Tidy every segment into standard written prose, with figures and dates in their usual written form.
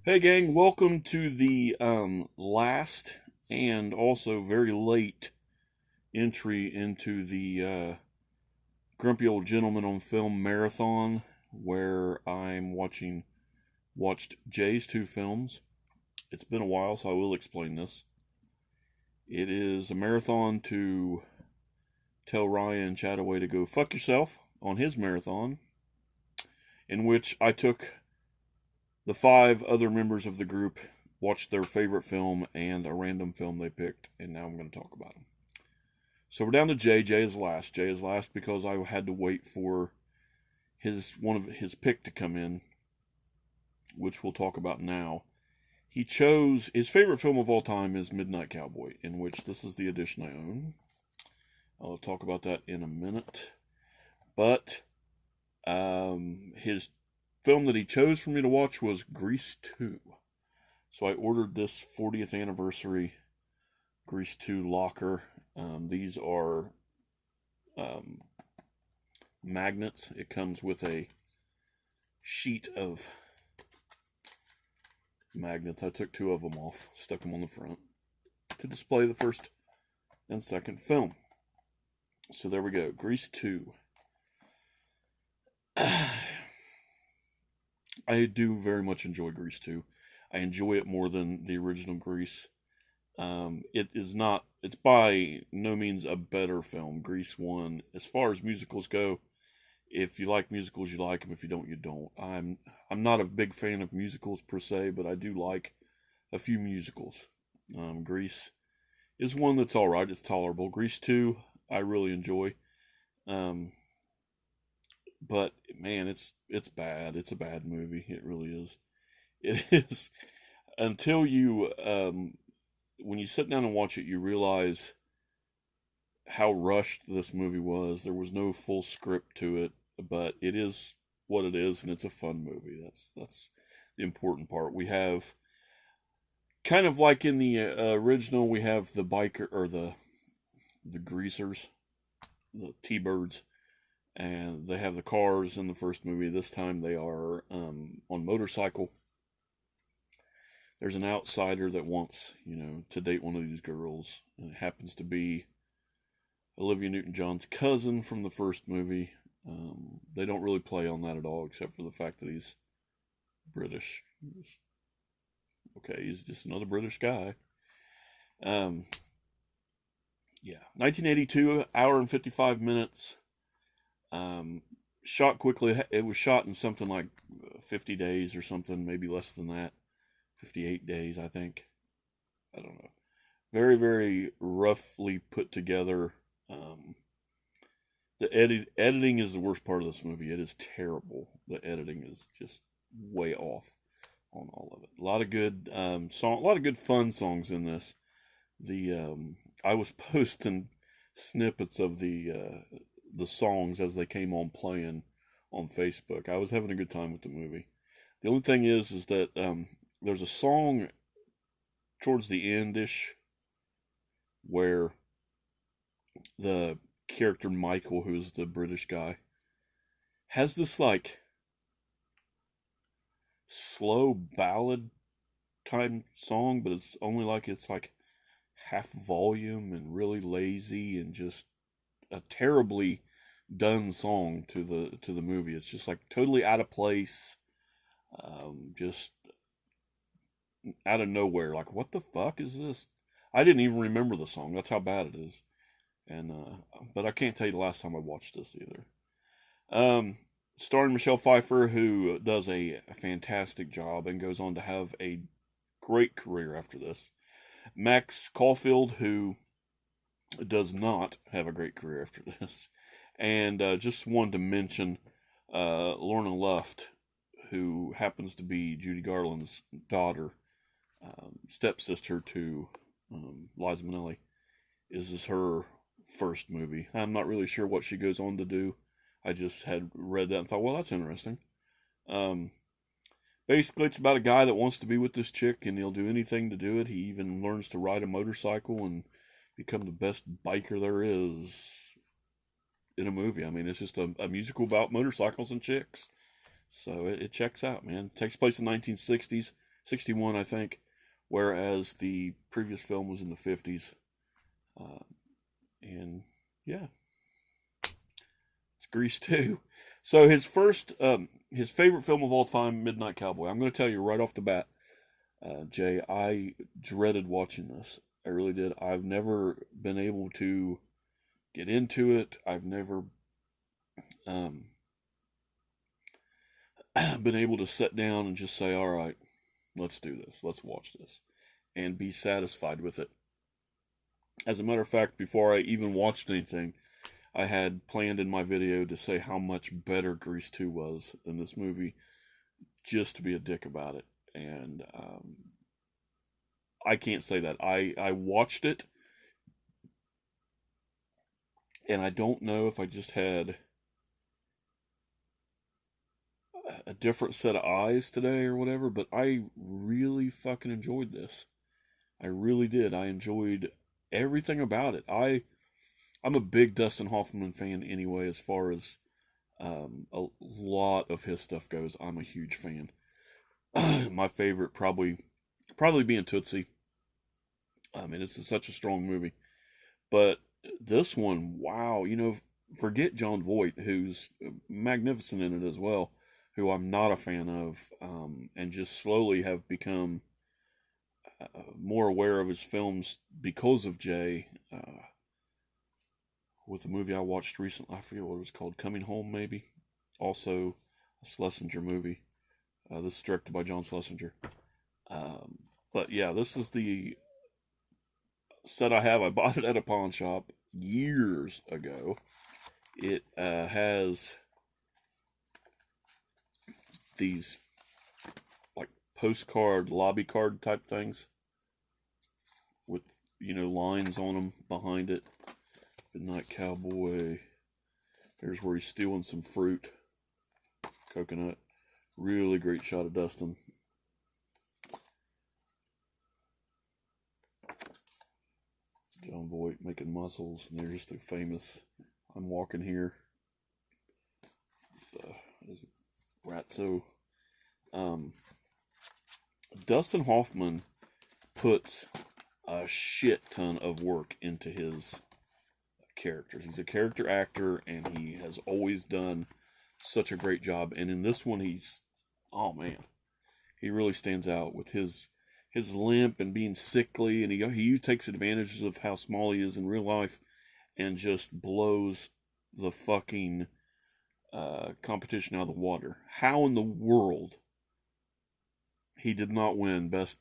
Hey gang, welcome to the last and also very late entry into the Grumpy Old Gentleman on Film Marathon, where watched Jay's two films. It's been a while, so I will explain this. It is a marathon to tell Ryan Chataway to go fuck yourself on his marathon, in which I took the five other members of the group, watched their favorite film and a random film they picked, and now I'm going to talk about them. So we're down to Jay. Jay is last. Jay is last because I had to wait for one of his pick to come in, which we'll talk about now. He chose his favorite film of all time is Midnight Cowboy, in which this is the edition I own. I'll talk about that in a minute. But his film that he chose for me to watch was Grease 2. So I ordered this 40th anniversary Grease 2 locker. These are magnets. It comes with a sheet of magnets. I took two of them off, stuck them on the front to display the first and second film. So there we go, Grease 2. I do very much enjoy Grease 2. I enjoy it more than the original Grease. It's by no means a better film. Grease 1, as far as musicals go, if you like musicals, you like them. If you don't, you don't. I'm not a big fan of musicals per se, but I do like a few musicals. Grease is one that's alright. It's tolerable. Grease 2, I really enjoy. But man, it's bad. It's a bad movie. It really is. It is until you when you sit down and watch it, you realize how rushed this movie was. There was no full script to it, but it is what it is, and it's a fun movie. That's the important part. We have kind of like in the original, we have the biker or the greasers, the T-birds, and they have the cars in the first movie. This time they are on motorcycle. There's an outsider that wants, to date one of these girls, and it happens to be Olivia Newton-John's cousin from the first movie. They don't really play on that at all, except for the fact that he's British. Okay, he's just another British guy. Yeah, 1982, hour and 55 minutes. Shot quickly. It was shot in something like 50 days or something, maybe less than that. 58 days, I think. I don't know. Very, very roughly put together. The editing is the worst part of this movie. It is terrible. The editing is just way off on all of it. A lot of good a lot of good fun songs in this. I was posting snippets of the songs as they came on playing on Facebook. I was having a good time with the movie. The only thing is that there's a song towards the end-ish where the character Michael, who's the British guy, has this like slow ballad time song, but it's like half volume and really lazy and just a terribly done song to the movie. It's just like totally out of place, just out of nowhere. Like, what the fuck is this? I didn't even remember the song. That's how bad it is. And but I can't tell you the last time I watched this either. Starring Michelle Pfeiffer, who does a fantastic job and goes on to have a great career after this. Max Caulfield, who does not have a great career after this. And just wanted to mention Lorna Luft, who happens to be Judy Garland's daughter, stepsister to Liza Minnelli. Is her first movie. I'm not really sure what she goes on to do. I just had read that and thought, well, that's interesting. Basically, it's about a guy that wants to be with this chick, and he'll do anything to do it. He even learns to ride a motorcycle and become the best biker there is in a movie. I mean, it's just a musical about motorcycles and chicks. So it checks out, man. It takes place in the 1960s. '61, I think, whereas the previous film was in the '50s. Uh, and yeah, it's Grease 2. So his favorite film of all time, Midnight Cowboy. I'm going to tell you right off the bat, Jay, I dreaded watching this. I really did. I've never been able to get into it. I've never um, been able to sit down and just say, all right, let's do this. Let's watch this and be satisfied with it. As a matter of fact, before I even watched anything, I had planned in my video to say how much better Grease 2 was than this movie, just to be a dick about it. And I can't say that. I watched it, and I don't know if I just had a different set of eyes today or whatever, but I really fucking enjoyed this. I really did. I enjoyed everything about it. I'm a big Dustin Hoffman fan anyway, as far as a lot of his stuff goes. I'm a huge fan. My favorite probably being Tootsie. I mean, it's such a strong movie. But this one, wow, forget John Voight, who's magnificent in it as well, who I'm not a fan of, and just slowly have become more aware of his films because of Jay. With a movie I watched recently, I forget what it was called, Coming Home, maybe. Also, a Schlesinger movie. This is directed by John Schlesinger. But yeah, this is the set I have. I bought it at a pawn shop years ago. It has these like postcard, lobby card type things with, lines on them behind it. Midnight Cowboy. There's where he's stealing some fruit. Coconut. Really great shot of Dustin. John Voight making muscles, and there's the famous "I'm walking here." It's Ratso. Dustin Hoffman puts a shit ton of work into his characters. He's a character actor, and he has always done such a great job. And in this one, oh man, he really stands out with his limp and being sickly, and he takes advantage of how small he is in real life, and just blows the fucking competition out of the water. How in the world he did not win Best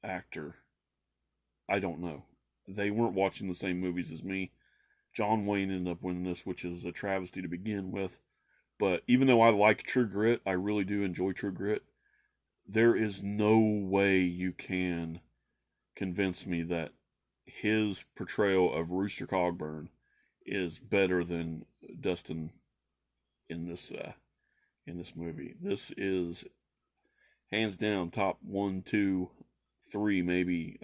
Actor, I don't know. They weren't watching the same movies as me. John Wayne ended up winning this, which is a travesty to begin with. But even though I like True Grit, I really do enjoy True Grit, there is no way you can convince me that his portrayal of Rooster Cogburn is better than Dustin in this movie. This is hands down top 1, 2, 3 maybe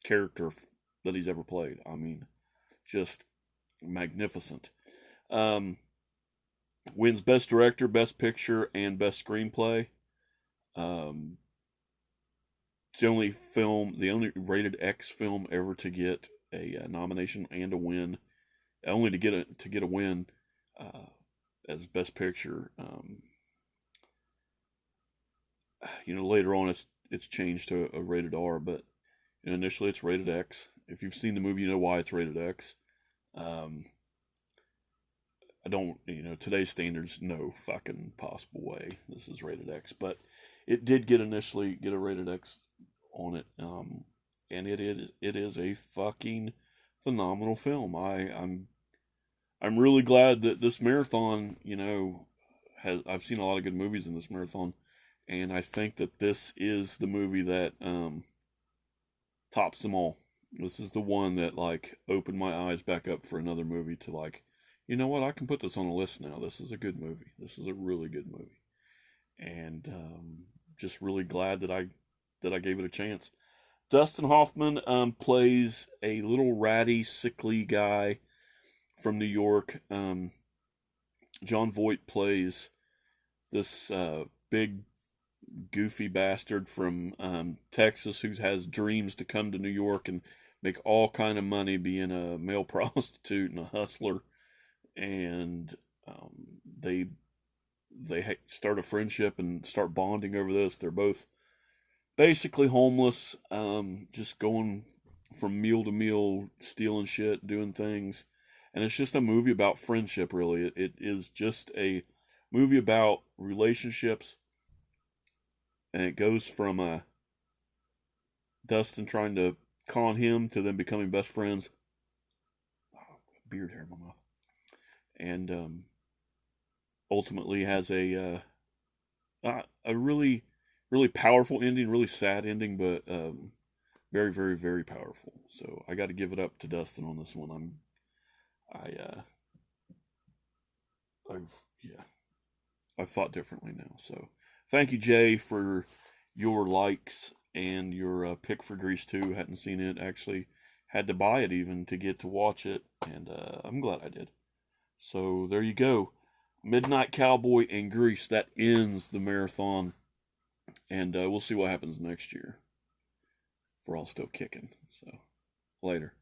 character that he's ever played. I mean, just magnificent. Wins Best Director, Best Picture, and Best Screenplay. It's the only rated X film ever to get a nomination and a win. Only to get a win as Best Picture. Later on it's changed to a rated R, but initially it's rated X. If you've seen the movie, you know why it's rated X. I don't, today's standards, no fucking possible way this is rated X, but it did initially get a rated X on it, and it is a fucking phenomenal film. I'm really glad that this marathon, I've seen a lot of good movies in this marathon, and I think that this is the movie that tops them all. This is the one that opened my eyes back up for another movie to you know what, I can put this on a list now. This is a good movie. This is a really good movie, and just really glad that I gave it a chance. Dustin Hoffman plays a little ratty, sickly guy from New York. John Voight plays this big goofy bastard from Texas who has dreams to come to New York and make all kind of money being a male prostitute and a hustler, and they start a friendship and start bonding over this. They're both basically homeless, just going from meal to meal, stealing shit, doing things. And it's just a movie about friendship, really. It is just a movie about relationships. And it goes from Dustin trying to con him to them becoming best friends. Oh, beard hair in my mouth. And ultimately has a really, really powerful ending, really sad ending, but very, very, very powerful. So I got to give it up to Dustin on this one. I've thought differently now. So thank you, Jay, for your likes and your pick for Grease 2. Hadn't seen it. Actually had to buy it even to get to watch it, and I'm glad I did. So there you go. Midnight Cowboy and Grease. That ends the marathon. And we'll see what happens next year. If we're all still kicking. So later.